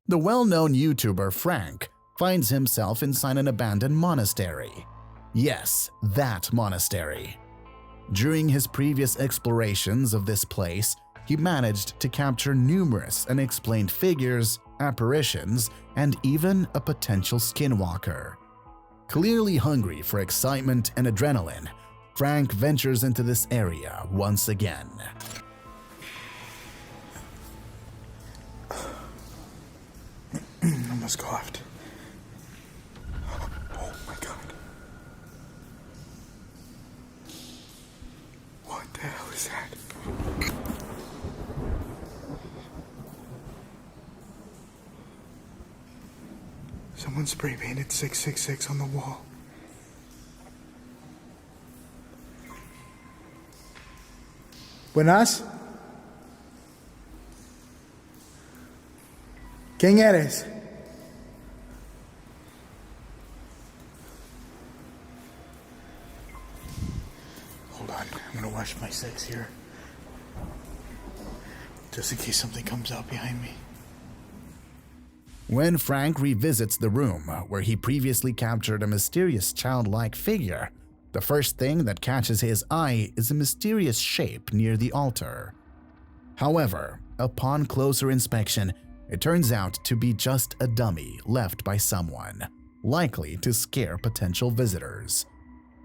The well-known YouTuber Frank finds himself inside an abandoned monastery. Yes, that monastery. During his previous explorations of this place, he managed to capture numerous unexplained figures, apparitions, and even a potential skinwalker. Clearly hungry for excitement and adrenaline, Frank ventures into this area once again. Almost coughed. Oh my god. What the hell is that? Someone spray painted 666 on the wall. Buenas. ¿Quién eres? Hold on, I'm gonna wash my six here. Just in case something comes out behind me. When Frank revisits the room where he previously captured a mysterious childlike figure, the first thing that catches his eye is a mysterious shape near the altar. However, upon closer inspection, it turns out to be just a dummy left by someone, likely to scare potential visitors.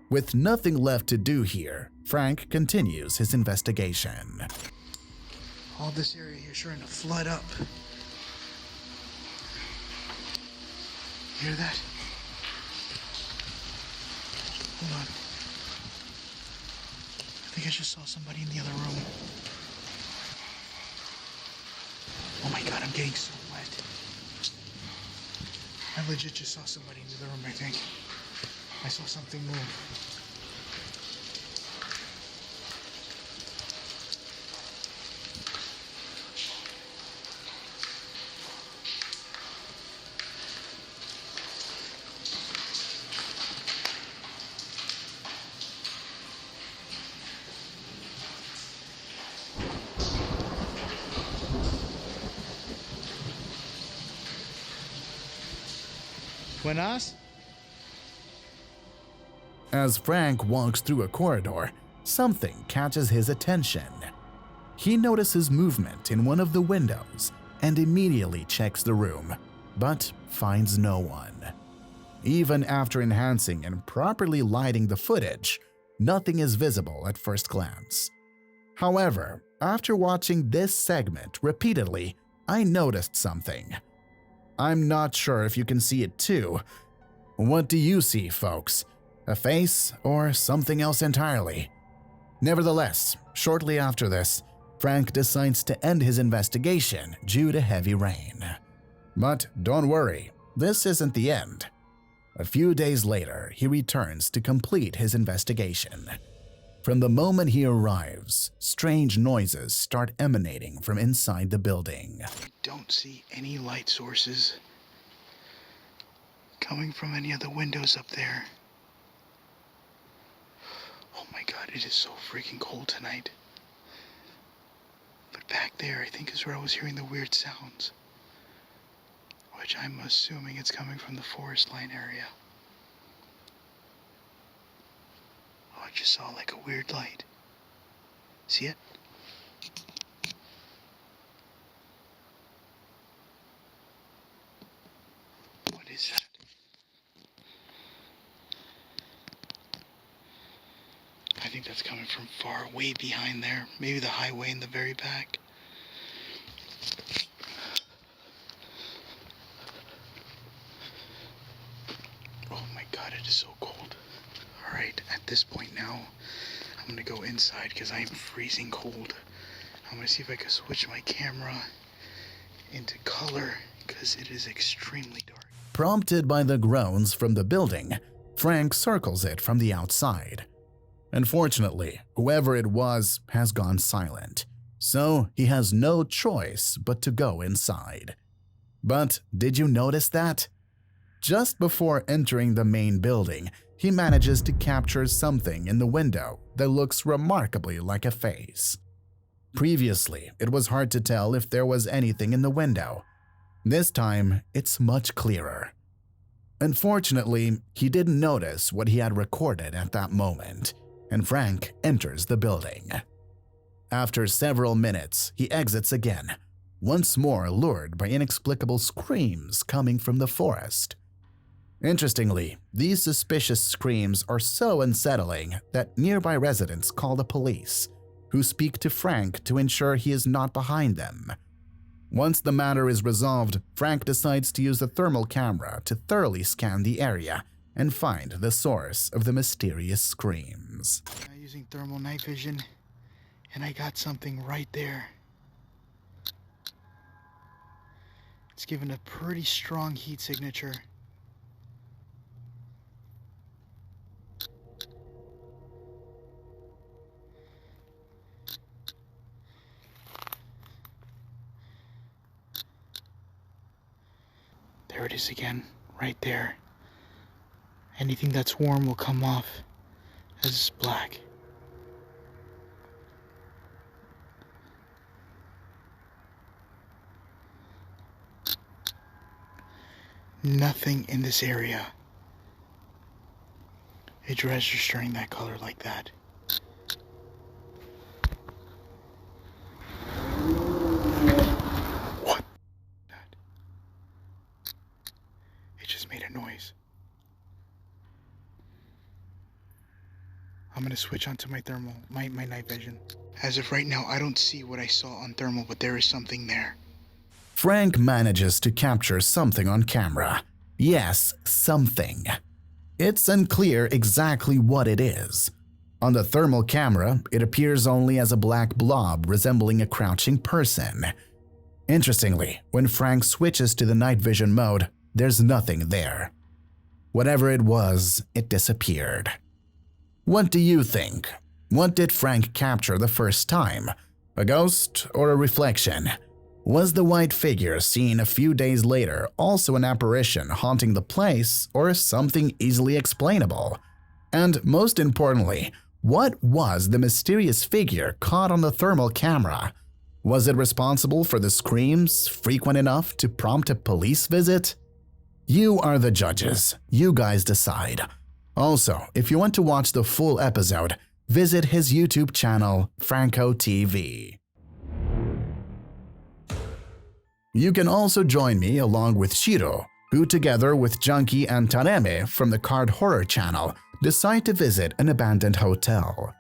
With nothing left to do here, Frank continues his investigation. All this area here is starting to flood up. Hear that? Hold on. I think I just saw somebody in the other room. Oh my god, I'm getting so wet. I legit just saw somebody in the other room, I think. I saw something move. Buenas? As Frank walks through a corridor, something catches his attention. He notices movement in one of the windows and immediately checks the room, but finds no one. Even after enhancing and properly lighting the footage, nothing is visible at first glance. However, after watching this segment repeatedly, I noticed something. I'm not sure if you can see it too. What do you see, folks? A face or something else entirely? Nevertheless, shortly after this, Frank decides to end his investigation due to heavy rain. But don't worry, this isn't the end. A few days later, he returns to complete his investigation. From the moment he arrives, strange noises start emanating from inside the building. I don't see any light sources coming from any of the windows up there. Oh my god, it is so freaking cold tonight. But back there, I think is where I was hearing the weird sounds. Which I'm assuming it's coming from the forest line area. Oh, I just saw like a weird light. See it? What is that? I think that's coming from far way behind there. Maybe the highway in the very back. Oh my god, it is so cold. Alright, at this point now, I'm gonna go inside because I am freezing cold. I'm gonna see if I can switch my camera into color because it is extremely dark. Prompted by the groans from the building, Frank circles it from the outside. Unfortunately, whoever it was has gone silent, so he has no choice but to go inside. But did you notice that? Just before entering the main building, he manages to capture something in the window that looks remarkably like a face. Previously, it was hard to tell if there was anything in the window. This time, it's much clearer. Unfortunately, he didn't notice what he had recorded at that moment, and Frank enters the building. After several minutes, he exits again, once more lured by inexplicable screams coming from the forest. Interestingly, these suspicious screams are so unsettling that nearby residents call the police, who speak to Frank to ensure he is not behind them. Once the matter is resolved, Frank decides to use the thermal camera to thoroughly scan the area and find the source of the mysterious screams. I'm using thermal night vision, and I got something right there. It's given a pretty strong heat signature. There it is again, right there. Anything that's warm will come off as black. Nothing in this area is registering that color like that. What? It just made a noise. I'm gonna switch onto my thermal, my night vision. As of right now, I don't see what I saw on thermal, but there is something there. Frank manages to capture something on camera. Yes, something. It's unclear exactly what it is. On the thermal camera, it appears only as a black blob resembling a crouching person. Interestingly, when Frank switches to the night vision mode, there's nothing there. Whatever it was, it disappeared. What do you think? What did Frank capture the first time? A ghost or a reflection? Was the white figure seen a few days later also an apparition haunting the place, or something easily explainable? And most importantly, what was the mysterious figure caught on the thermal camera? Was it responsible for the screams frequent enough to prompt a police visit? You are the judges. You guys decide. Also, if you want to watch the full episode, visit his YouTube channel, Franco TV. You can also join me along with Shiro, who together with Junkie and Tareme from the Card Horror channel decide to visit an abandoned hotel.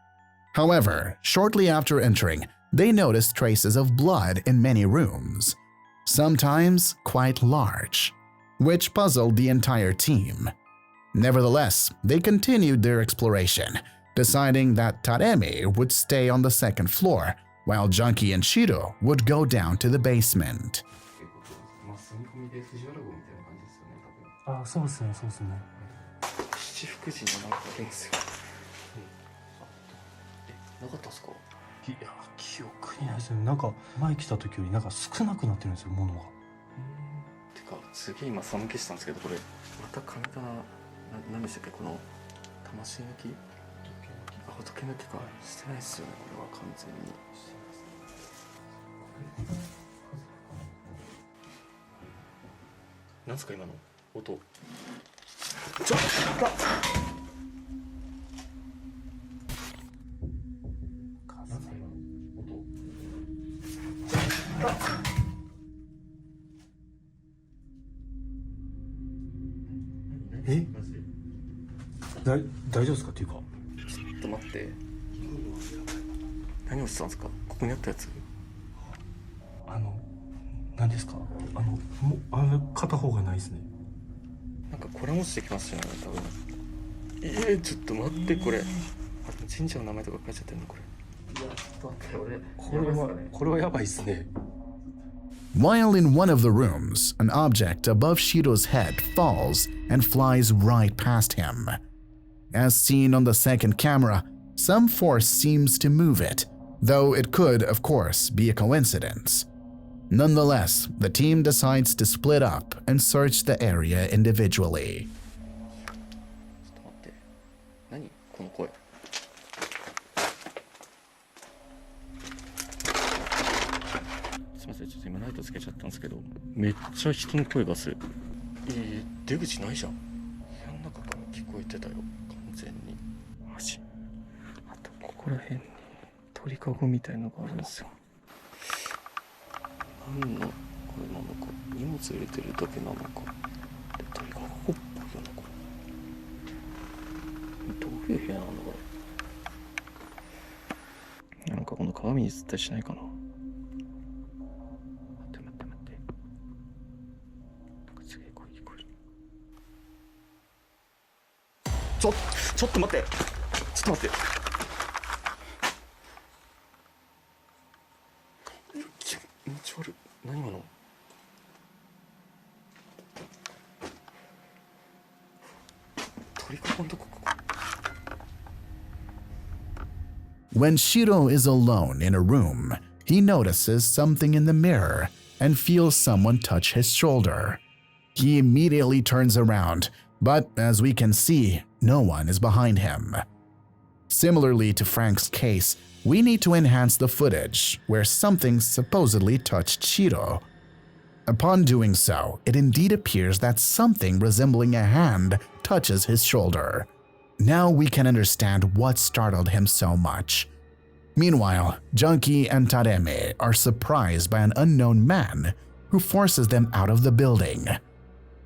However, shortly after entering, they notice traces of blood in many rooms, sometimes quite large, which puzzled the entire team. Nevertheless, they continued their exploration, deciding that Tareme would stay on the second floor, while Junkie and Shiro would go down to the basement. で藤原号みたいな感じですよね、多分。あ、そうですね、そうですね。七福神のなんかあるんですよ。なかったっすか？いや、記憶にないですね。なんか前来た時よりなんか少なくなってるんですよ、物が。てか、すげえ今寒気したんですけど、これまた神棚何でしたっけ、この魂抜き？あ、仏抜きか。してないっすよね、これは完全に。なんすか今の音。ちょっと。え？大丈夫ですかっていうか。ちょっと待って。何をしてたんですか？ここにあったやつ。何ですか？もう片方がないですね。なんかこれもしてきましたよね、多分。ちょっと待って、これ。神社の名前とか書いちゃってるのこれ。いや、ちょっと待って、これはやばいですね。While in one of the rooms, an object above Shiro's head falls and flies right past him. As seen on the second camera, some force seems to move it, though it could, of course, be a coincidence. Nonetheless, the team decides to split up and search the area individually. ちょっと待って。何この声。すみません、ちょっと今ライトつけちゃったんですけど、めっちゃ人の声がする。出口ないじゃん。部屋の中から聞こえてたよ、完全に。マジ。あとここら辺に鳥かごみたいのがあるんですよ。何のこれなのか、荷物入れてるだけなのか。で、鳥かごっぽいよな、これ。どういう部屋なんだこれ。なんかこの鏡に映ったりしないかな。待って。なんかすげえ声聞こえる。ちょっと待って。気持ち悪い。何今の。鳥かごのとこ。When Shiro is alone in a room, he notices something in the mirror and feels someone touch his shoulder. He immediately turns around, but as we can see, no one is behind him. Similarly to Frank's case, we need to enhance the footage where something supposedly touched Shiro. Upon doing so, it indeed appears that something resembling a hand touches his shoulder. Now we can understand what startled him so much. Meanwhile, Junkie and Tareme are surprised by an unknown man who forces them out of the building.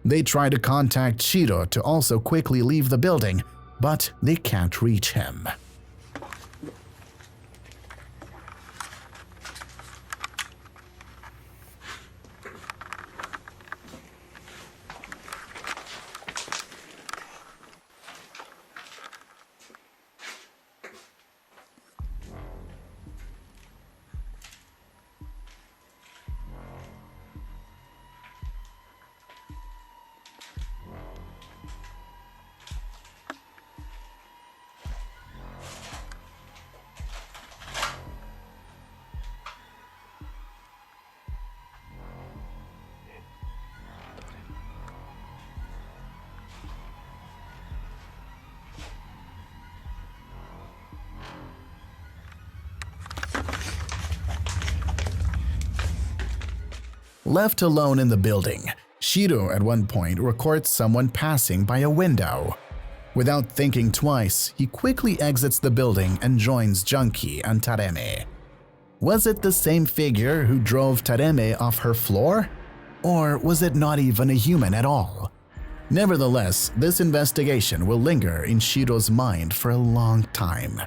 They try to contact Shiro to also quickly leave the building, but they can't reach him. Left alone in the building, Shiro at one point records someone passing by a window. Without thinking twice, he quickly exits the building and joins Junkie and Tareme. Was it the same figure who drove Tareme off her floor? Or was it not even a human at all? Nevertheless, this investigation will linger in Shiro's mind for a long time,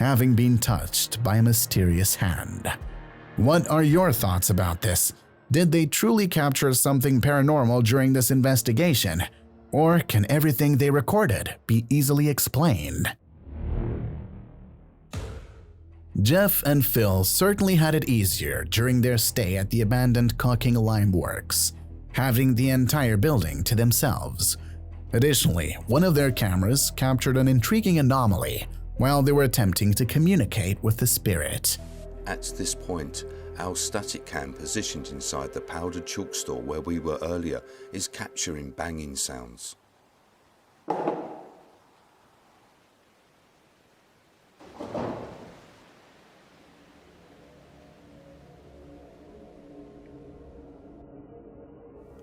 having been touched by a mysterious hand. What are your thoughts about this? Did they truly capture something paranormal during this investigation? Or can everything they recorded be easily explained? Jeff and Phil certainly had it easier during their stay at the abandoned caulking lime works, having the entire building to themselves. Additionally, one of their cameras captured an intriguing anomaly while they were attempting to communicate with the spirit. At this point, our static cam positioned inside the powdered chalk store where we were earlier is capturing banging sounds.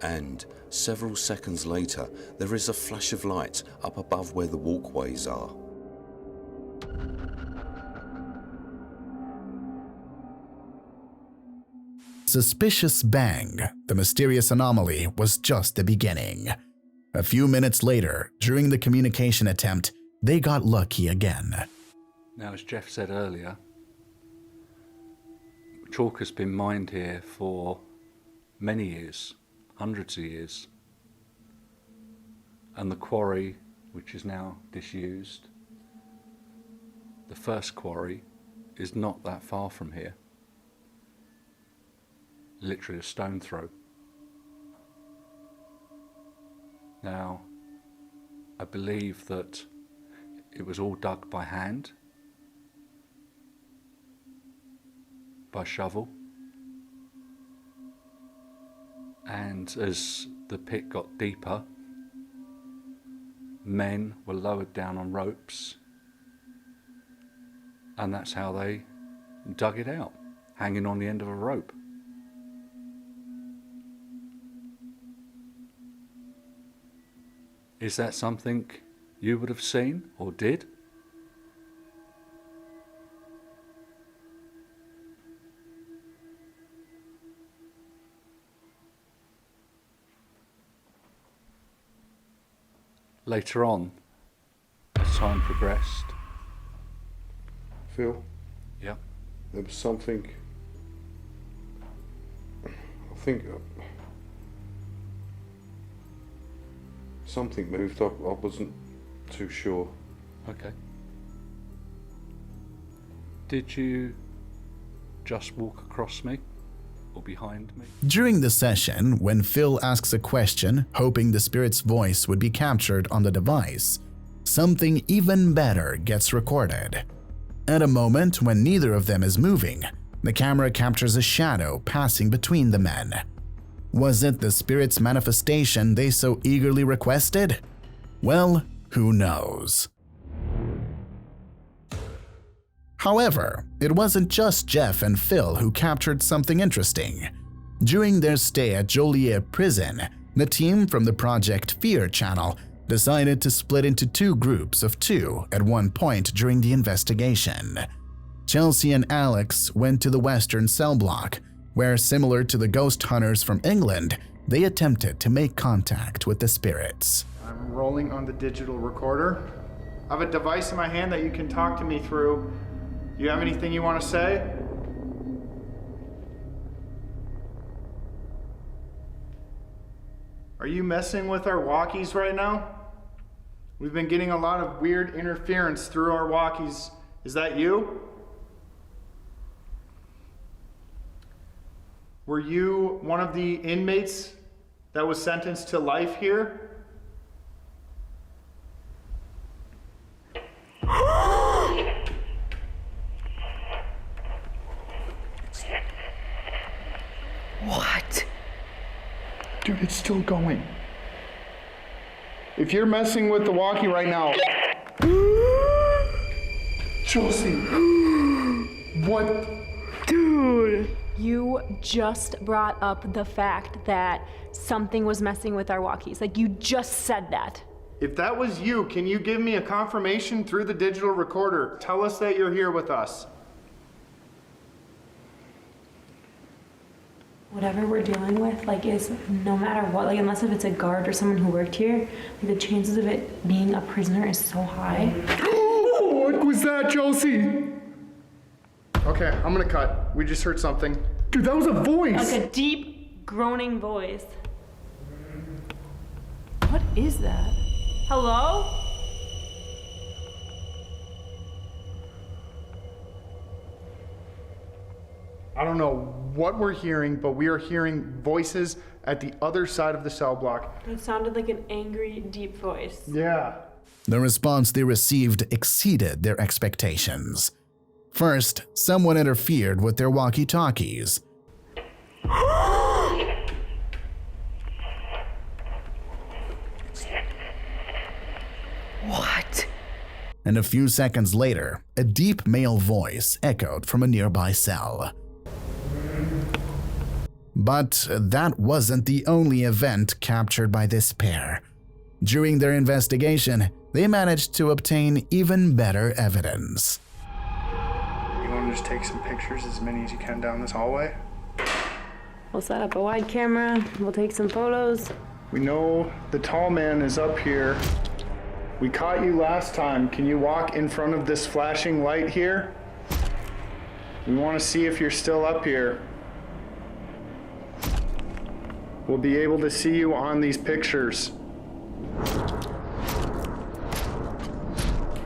And several seconds later, there is a flash of light up above where the walkways are. Suspicious bang, the mysterious anomaly was just the beginning. A few minutes later, during the communication attempt, they got lucky again. Now, as Jeff said earlier, chalk has been mined here for many years, hundreds of years. And the quarry, which is now disused, the first quarry, is not that far from here. Literally a stone throw. Now, I believe that it was all dug by hand, by shovel, and as the pit got deeper, men were lowered down on ropes, and that's how they dug it out, hanging on the end of a rope. Is that something you would have seen or did? Later on, as time progressed. Phil, Yeah. there was something. I think something moved up. I wasn't too sure. Okay. Did you just walk across me or behind me? During the session, when Phil asks a question, hoping the spirit's voice would be captured on the device, something even better gets recorded. At a moment when neither of them is moving, the camera captures a shadow passing between the men. Was it the spirit's manifestation they so eagerly requested? Well, who knows? However, it wasn't just Jeff and Phil who captured something interesting. During their stay at Joliet Prison, the team from the Project Fear channel decided to split into two groups of two at one point during the investigation. Chelsea and Alex went to the western cell block, where, similar to the ghost hunters from England, they attempted to make contact with the spirits. I'm rolling on the digital recorder. I have a device in my hand that you can talk to me through. Do you have anything you want to say? Are you messing with our walkies right now? We've been getting a lot of weird interference through our walkies. Is that you? Were you one of the inmates that was sentenced to life here? What? Dude, it's still going. If you're messing with the walkie right now, Chelsea, what? Dude. You just brought up the fact that something was messing with our walkies. Like, you just said that. If that was you, can you give me a confirmation through the digital recorder? Tell us that you're here with us. Whatever we're dealing with, like, is no matter what, like, unless if it's a guard or someone who worked here, like, the chances of it being a prisoner is so high. What was that, Chelsea? Okay, I'm gonna cut. We just heard something. Dude, that was a voice! Like a deep, groaning voice. What is that? Hello? I don't know what we're hearing, but we are hearing voices at the other side of the cell block. It sounded like an angry, deep voice. Yeah. The response they received exceeded their expectations. First, someone interfered with their walkie-talkies. What? And a few seconds later, a deep male voice echoed from a nearby cell. But that wasn't the only event captured by this pair. During their investigation, they managed to obtain even better evidence. You want to just take some pictures, as many as you can, down this hallway? We'll set up a wide camera. We'll take some photos. We know the tall man is up here. We caught you last time. Can you walk in front of this flashing light here? We want to see if you're still up here. We'll be able to see you on these pictures.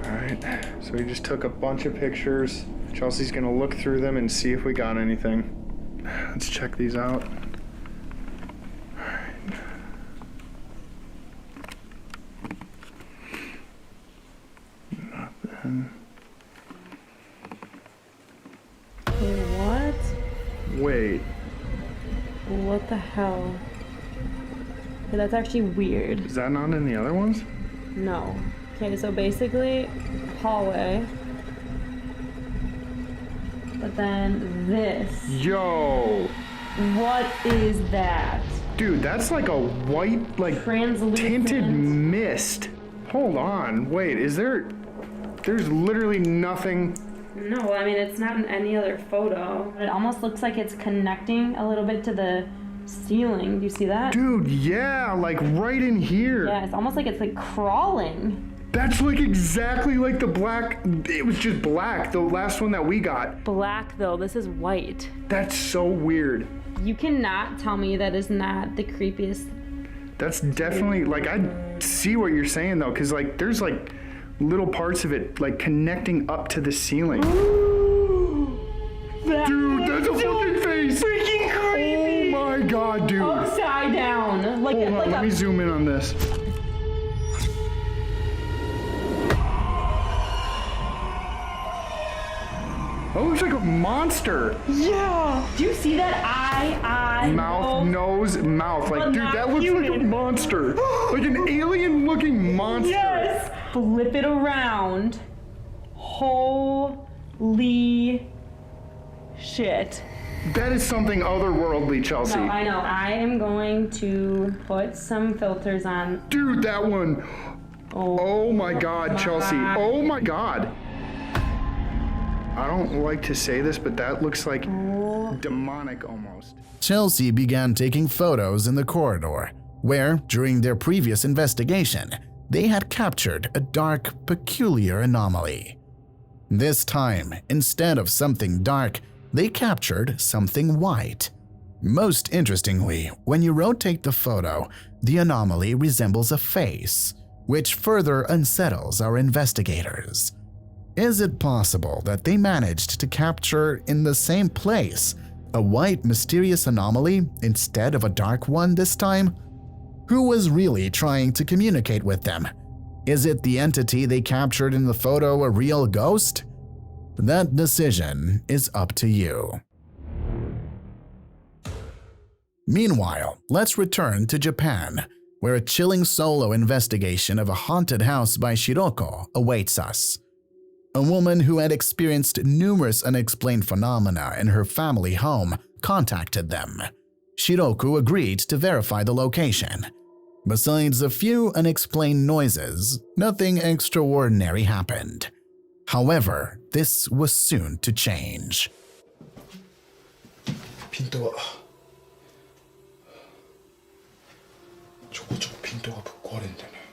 All right, so we just took a bunch of pictures. Chelsea's gonna look through them and see if we got anything. Let's check these out. All right. Nothing. What? Wait. What the hell? Okay, that's actually weird. Is that not in the other ones? No. Okay, so basically, hallway. But then this. Yo! What is that? Dude, that's like a white, like Translucent. tinted mist. Hold on, wait, there's literally nothing. No, I mean, it's not in any other photo. It almost looks like it's connecting a little bit to the ceiling. Do you see that? Dude, yeah, like right in here. Yeah, it's almost like it's like crawling. That's like exactly like the black, it was just black, the last one that we got. Black though, this is white. That's so weird. You cannot tell me that is not the creepiest. That's definitely, like, I see what you're saying though, because like there's like little parts of it like connecting up to the ceiling. Dude, that's a fucking face. Freaking creepy. Oh my god, dude. Upside down. Like, Hold on, like let me zoom in on this. That looks like a monster. Yeah. Do you see that eye? Mouth, nose, mouth. Like, But dude, not that looks like a human. monster. Like an alien looking monster. Yes. Flip it around. Holy shit. That is something otherworldly, Chelsea. No, I know. I am going to put some filters on. Dude, that one. Oh my god, Chelsea. Oh my god. I don't like to say this, but that looks like demonic almost. Chelsea began taking photos in the corridor, where, during their previous investigation, they had captured a dark, peculiar anomaly. This time, instead of something dark, they captured something white. Most interestingly, when you rotate the photo, the anomaly resembles a face, which further unsettles our investigators. Is it possible that they managed to capture in the same place a white mysterious anomaly instead of a dark one this time? Who was really trying to communicate with them? Is it the entity they captured in the photo a real ghost? That decision is up to you. Meanwhile, let's return to Japan, where a chilling solo investigation of a haunted house by Shiroko awaits us. A woman who had experienced numerous unexplained phenomena in her family home contacted them. Shiroko agreed to verify the location. Besides a few unexplained noises, nothing extraordinary happened. However, this was soon to change. ピントがちょこちょこピントがぶっ壊れんだよね。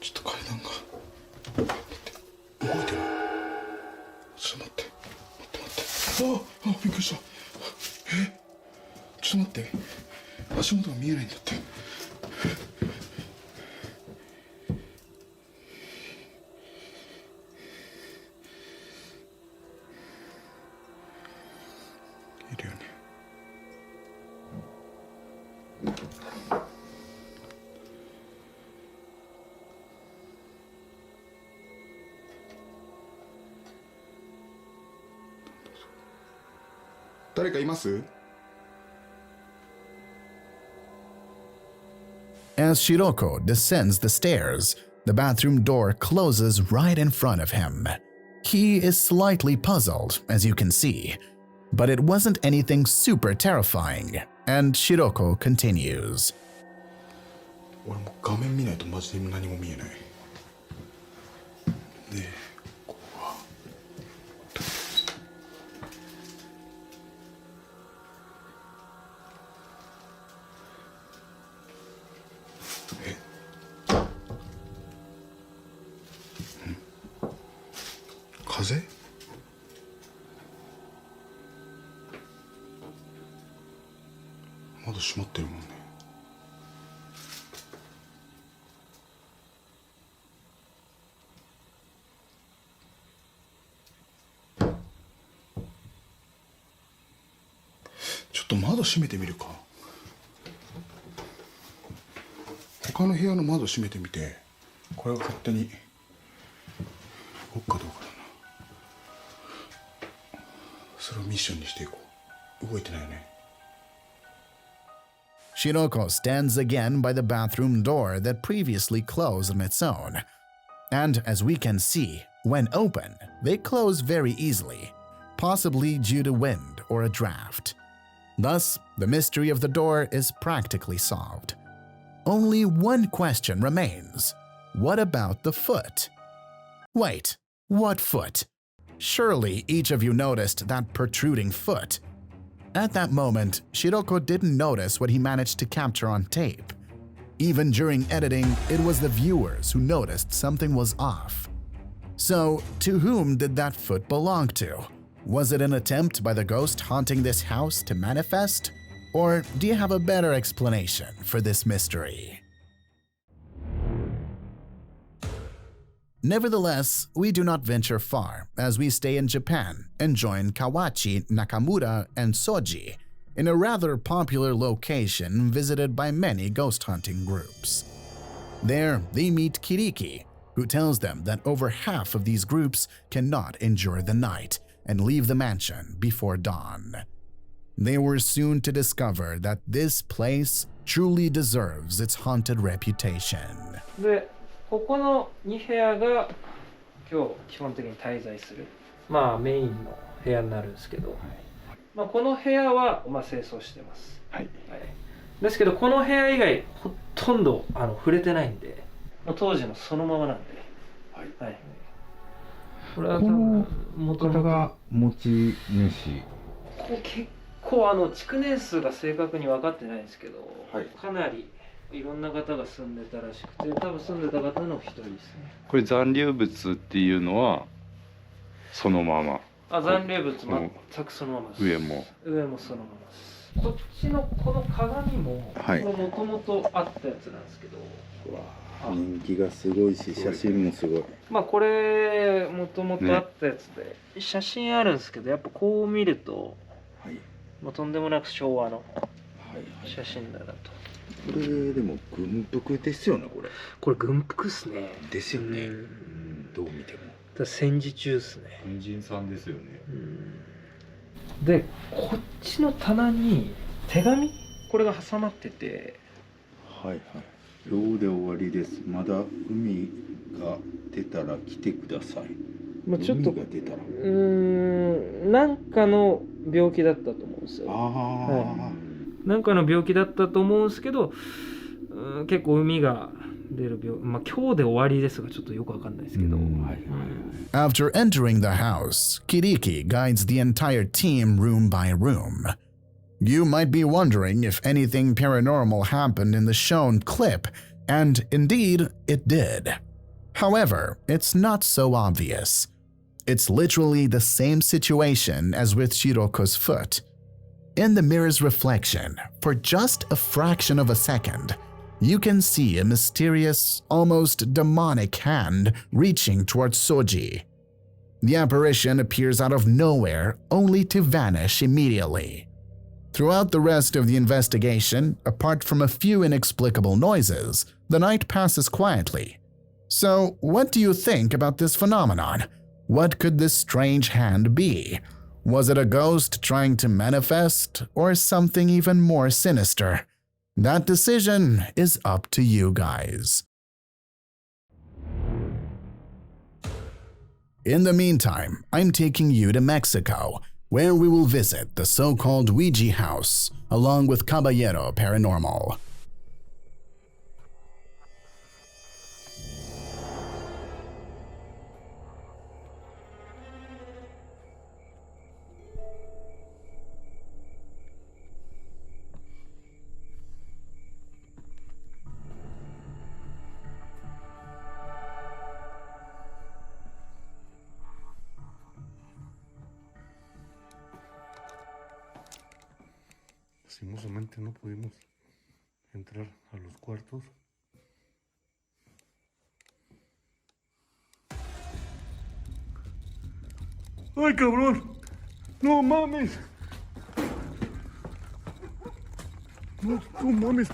ちょっと階段が待って動いてる。ちょっと待ってあ、びっくりした。ちょっと待って足元が見えないんだって。いるよね。誰かいます？ As Shiroko descends the stairs, the bathroom door closes right in front of him. He is slightly puzzled, as you can see, but it wasn't anything super terrifying, and Shiroko continues. 俺も画面見ないとマジで何も見えない。で、ここが。風？窓閉まってるもんね。ちょっと窓閉めてみるか。他の部屋の窓閉めてみて、これが勝手に動くかどうかだな。それをミッションにしていこう。動いてないよね。Shiroko stands again by the bathroom door that previously closed on its own. and as we can see, when open, they close very easily, possibly due to wind or a draft. Thus, the mystery of the door is practically solved. Only one question remains. What about the foot? Wait, what foot? Surely each of you noticed that protruding foot. At that moment, Shiroko didn't notice what he managed to capture on tape. Even during editing, it was the viewers who noticed something was off. So, to whom did that foot belong to? Was it an attempt by the ghost haunting this house to manifest? Or do you have a better explanation for this mystery? Nevertheless, we do not venture far as we stay in Japan and join Kawachi, Nakamura, and Soji in a rather popular location visited by many ghost hunting groups. There, they meet Kiriki, who tells them that over half of these groups cannot endure the night and leave the mansion before dawn. They were soon to discover that this place truly deserves its haunted reputation. で、ここの2部屋が今日基本的に滞在する、メインの部屋になるんですけど、この部屋は清掃してます。ですけどこの部屋以外ほとんど触れてないんで、当時のそのままなんで。これは多分元々が持ち主。ここ結構築年数が正確に分かってないんですけど、かなりいろんな方が住んでたらしくて、多分住んでた方の一人ですね。これ残留物っていうのはそのまま。残留物全くそのままです。上もそのままです。こっちのこの鏡ももともとあったやつなんですけど。人気がすごいし、写真もすごい。これもともとあったやつで、写真あるんですけど、やっぱこう見ると、とんでもなく昭和の写真だなと。これでも軍服ですよね、これ。これ軍服っすね。ですよね。どう見ても。戦時中っすね。軍人さんですよね。で、こっちの棚に手紙、これが挟まってて。ローで終わりです。まだ海が出たら来てください。ちょっとなんかの病気だったと思うんですよ。なんかの病気だったと思うんですけど、結構海が出る病、今日で終わりですがちょっとよくわかんないですけど。After entering the house, Kiriki guides the entire team room by room. You might be wondering if anything paranormal happened in the shown clip, and indeed, it did. However, it's not so obvious. It's literally the same situation as with Shiroko's foot. In the mirror's reflection, for just a fraction of a second, you can see a mysterious, almost demonic hand reaching towards Soji. The apparition appears out of nowhere, only to vanish immediately. Throughout the rest of the investigation, apart from a few inexplicable noises, the night passes quietly. So, what do you think about this phenomenon? What could this strange hand be? Was it a ghost trying to manifest, or something even more sinister? That decision is up to you guys. In the meantime, I'm taking you to Mexico, where we will visit the so-called Ouija house, along with Caballero Paranormal. Lastimosamente no pudimos entrar a los cuartos. ¡Ay, cabrón! ¡No mames! ¡No mames!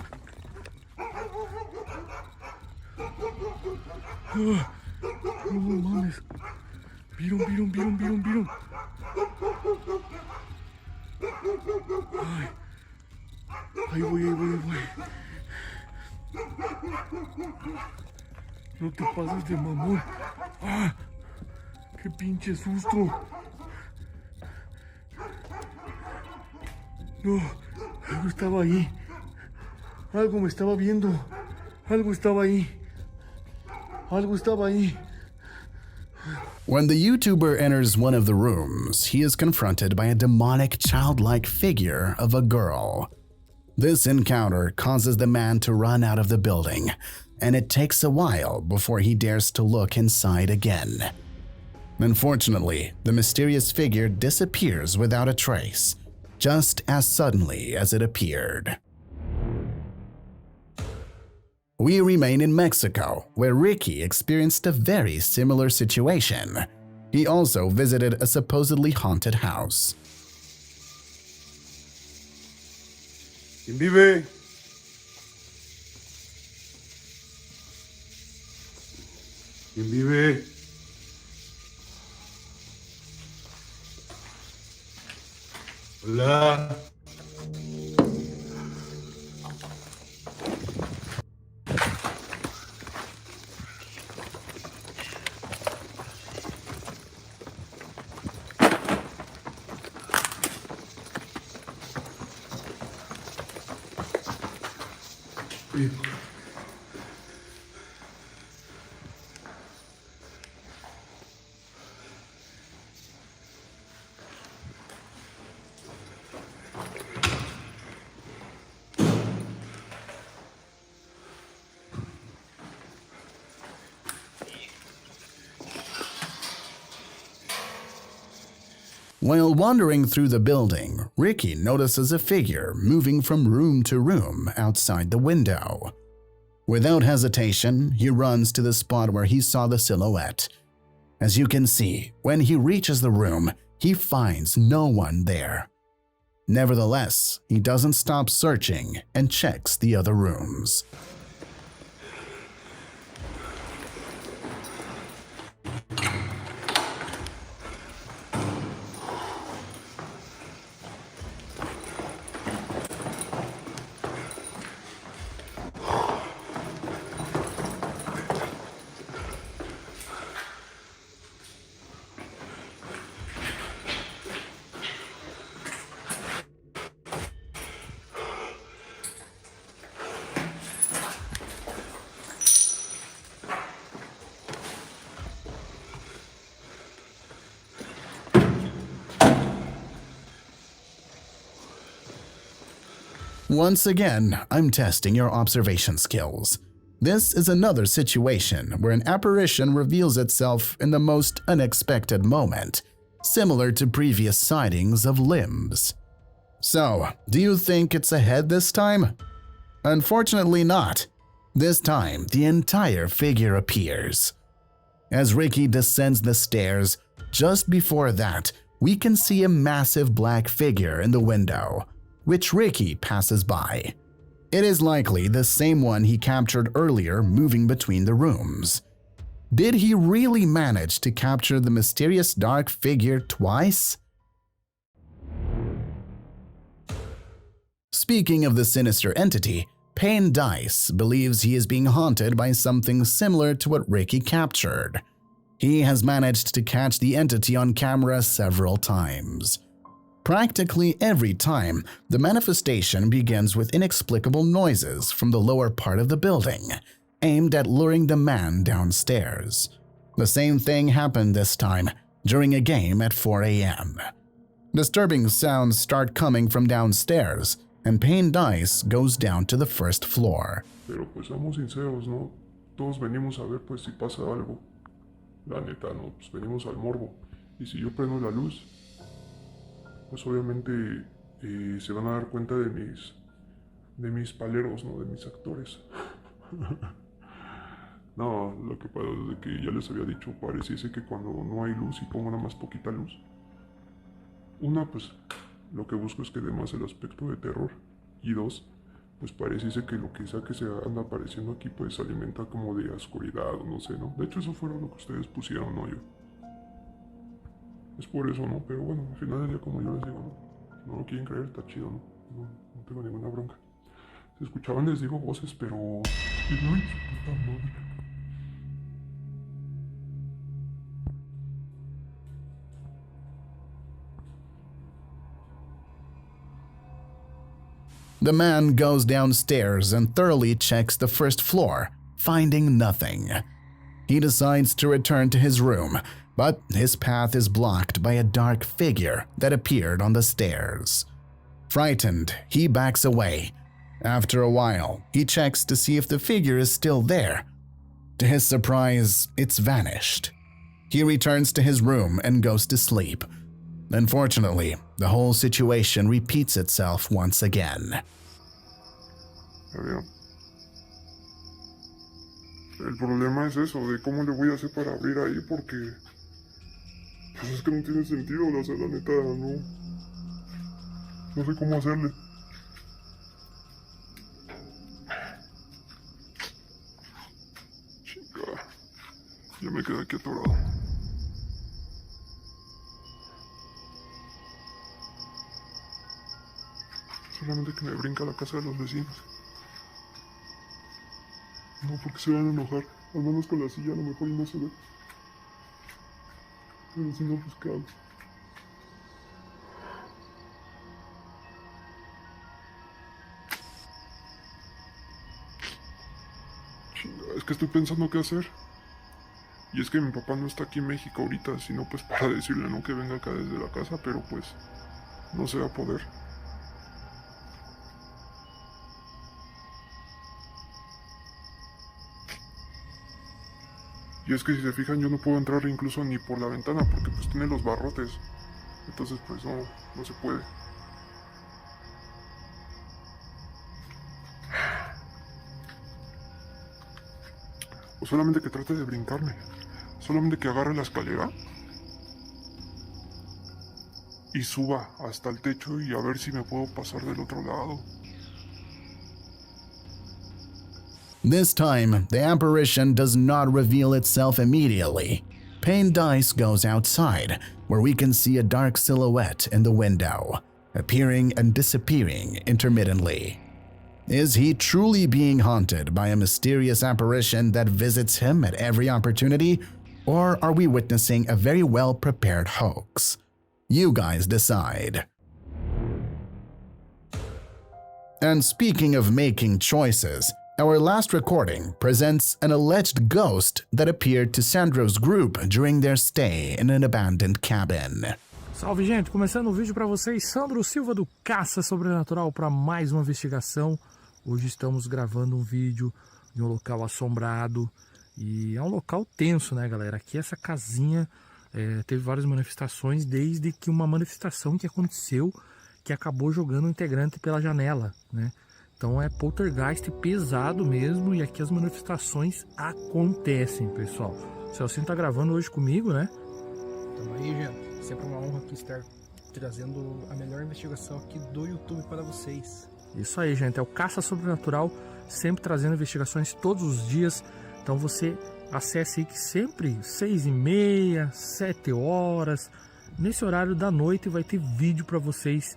¡No mames! ¡Vieron! ¡Ay! Ahí voy. No te pases de mamón. ¡Ah! ¡Qué pinche susto! No, algo estaba ahí. Algo me estaba viendo. Algo estaba ahí. Algo estaba ahí. When the YouTuber enters one of the rooms, he is confronted by a demonic childlike figure of a girl. This encounter causes the man to run out of the building, and it takes a while before he dares to look inside again. Unfortunately, the mysterious figure disappears without a trace, just as suddenly as it appeared. We remain in Mexico, where Ricky experienced a very similar situation. He also visited a supposedly haunted house. ¿Quién vive? ¿Quién vive? Hola. While wandering through the building, Ricky notices a figure moving from room to room outside the window. Without hesitation, he runs to the spot where he saw the silhouette. As you can see, when he reaches the room, he finds no one there. Nevertheless, he doesn't stop searching and checks the other rooms. Once again, I'm testing your observation skills. This is another situation where an apparition reveals itself in the most unexpected moment, similar to previous sightings of limbs. So, do you think it's a head this time? Unfortunately not. This time, the entire figure appears. As Ricky descends the stairs, just before that, we can see a massive black figure in the window, which Ricky passes by. It is likely the same one he captured earlier moving between the rooms. Did he really manage to capture the mysterious dark figure twice? Speaking of the sinister entity, Payne Dice believes he is being haunted by something similar to what Ricky captured. He has managed to catch the entity on camera several times. Practically every time, the manifestation begins with inexplicable noises from the lower part of the building, aimed at luring the man downstairs. The same thing happened this time, during a game at 4 a.m. Disturbing sounds start coming from downstairs, and Payne Dice goes down to the first floor. Pero pues seamos sinceros, ¿no? Todos venimos a ver pues si pasa algo. La neta, ¿no? Pues venimos al morbo. Y si yo prendo la luz, pues obviamente se van a dar cuenta de mis paleros, ¿no? De mis actores. No, lo que pasa es que ya les había dicho, pareciese que cuando no hay luz y pongo nada más poquita luz, una, pues lo que busco es que dé más el aspecto de terror, y dos, pues pareciese que lo que sea que se anda apareciendo aquí pues se alimenta como de oscuridad o no sé, ¿no? De hecho eso fue lo que ustedes pusieron, no yo. Es por eso, ¿no? Pero bueno, al final del día, como yo les digo, no lo quieren creer, está chido, ¿no? No tengo ninguna bronca. Se escuchaban, les digo, voces, pero... ¡Ay, su puta madre! The man goes downstairs and thoroughly checks the first floor, finding nothing. He decides to return to his room, but his path is blocked by a dark figure that appeared on the stairs. Frightened, he backs away. After a while, he checks to see if the figure is still there. To his surprise, it's vanished. He returns to his room and goes to sleep. Unfortunately, the whole situation repeats itself once again. El problema es eso, de cómo le voy a hacer para abrir ahí, porque pues es que no tiene sentido, o sea, la neta, no sé cómo hacerle. Chinga, ya me quedé aquí atorado. Solamente que me brinca a la casa de los vecinos. No, porque se van a enojar. Al menos con la silla a lo mejor y no se ve. Pero si no, pues ¿qué hago? Chinga, es que estoy pensando qué hacer. Y es que mi papá no está aquí en México ahorita, sino pues para decirle no que venga acá desde la casa, pero pues no se va a poder. Y es que si se fijan yo no puedo entrar incluso ni por la ventana porque pues tiene los barrotes. Entonces pues no se puede. O solamente que trate de brincarme. Solamente que agarre la escalera y suba hasta el techo y a ver si me puedo pasar del otro lado. This time, the apparition does not reveal itself immediately. Payne Dice goes outside, where we can see a dark silhouette in the window, appearing and disappearing intermittently. Is he truly being haunted by a mysterious apparition that visits him at every opportunity, or are we witnessing a very well-prepared hoax? You guys decide. And speaking of making choices, our last recording presents an alleged ghost that appeared to Sandro's group during their stay in an abandoned cabin. Salve, gente! Começando o vídeo para vocês, Sandro Silva do Caça Sobrenatural para mais uma investigação. Hoje estamos gravando um vídeo de um local assombrado e é um local tenso, né, galera? Aqui essa casinha teve várias manifestações, desde que uma manifestação que aconteceu que acabou jogando o integrante pela janela, né? Então é poltergeist pesado mesmo, e aqui as manifestações acontecem, pessoal. O Celcinho tá gravando hoje comigo, né? Tamo aí, gente. Sempre uma honra aqui estar trazendo a melhor investigação aqui do YouTube para vocês. Isso aí, gente. É o Caça Sobrenatural, sempre trazendo investigações todos os dias. Então você acesse aí que sempre 6h30, 7 horas, nesse horário da noite vai ter vídeo para vocês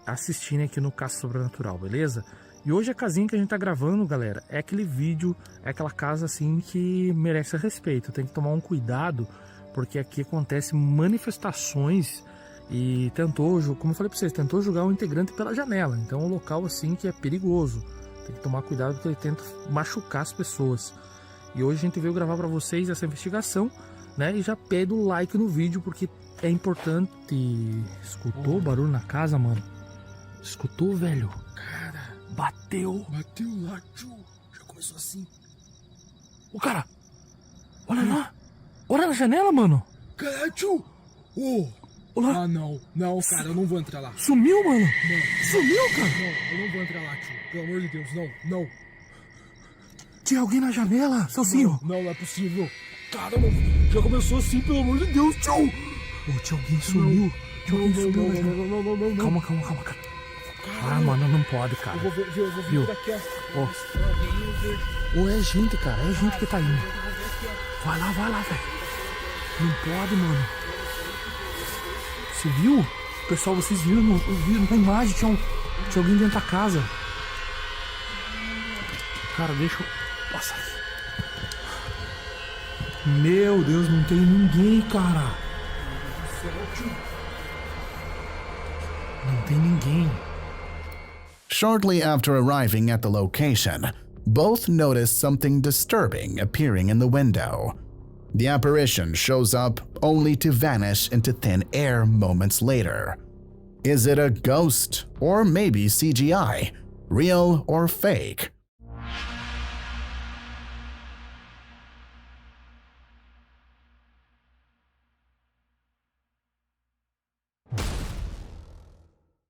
assistirem aqui no Caça Sobrenatural, beleza? E hoje a casinha que a gente tá gravando, galera, é aquele vídeo, é aquela casa assim que merece respeito. Tem que tomar um cuidado, porque aqui acontecem manifestações e tentou, como eu falei pra vocês, tentou jogar um integrante pela janela. Então é um local assim que é perigoso. Tem que tomar cuidado porque ele tenta machucar as pessoas. E hoje a gente veio gravar pra vocês essa investigação, né? E já pede o like no vídeo porque é importante. Escutou o barulho na casa, mano? Escutou, velho? Cara, bateu lá, tio. Já começou assim. Ô, cara, olha lá. Olha na janela, mano. Caralho, tio. Olá. Ah, não, cara, eu não vou entrar lá. Sumiu, mano. Não. Sumiu, cara. Não, eu não vou entrar lá, tio. Pelo amor de Deus, não. Tinha alguém na janela, Celcinho? Não é possível. Cara, já começou assim, pelo amor de Deus, tio. Tinha alguém sumiu. Não. Calma, cara. Ah, mano, não pode, cara. Eu vou vir daqui, ó. É gente, cara. É gente que tá indo. Vai lá, velho. Não pode, mano. Você viu? Pessoal, vocês viram na imagem? Tinha alguém dentro da casa. Cara, deixa eu passar aqui. Meu Deus, não tem ninguém, cara. Não tem ninguém. Shortly after arriving at the location, both notice something disturbing appearing in the window. The apparition shows up only to vanish into thin air moments later. Is it a ghost or maybe CGI, real or fake?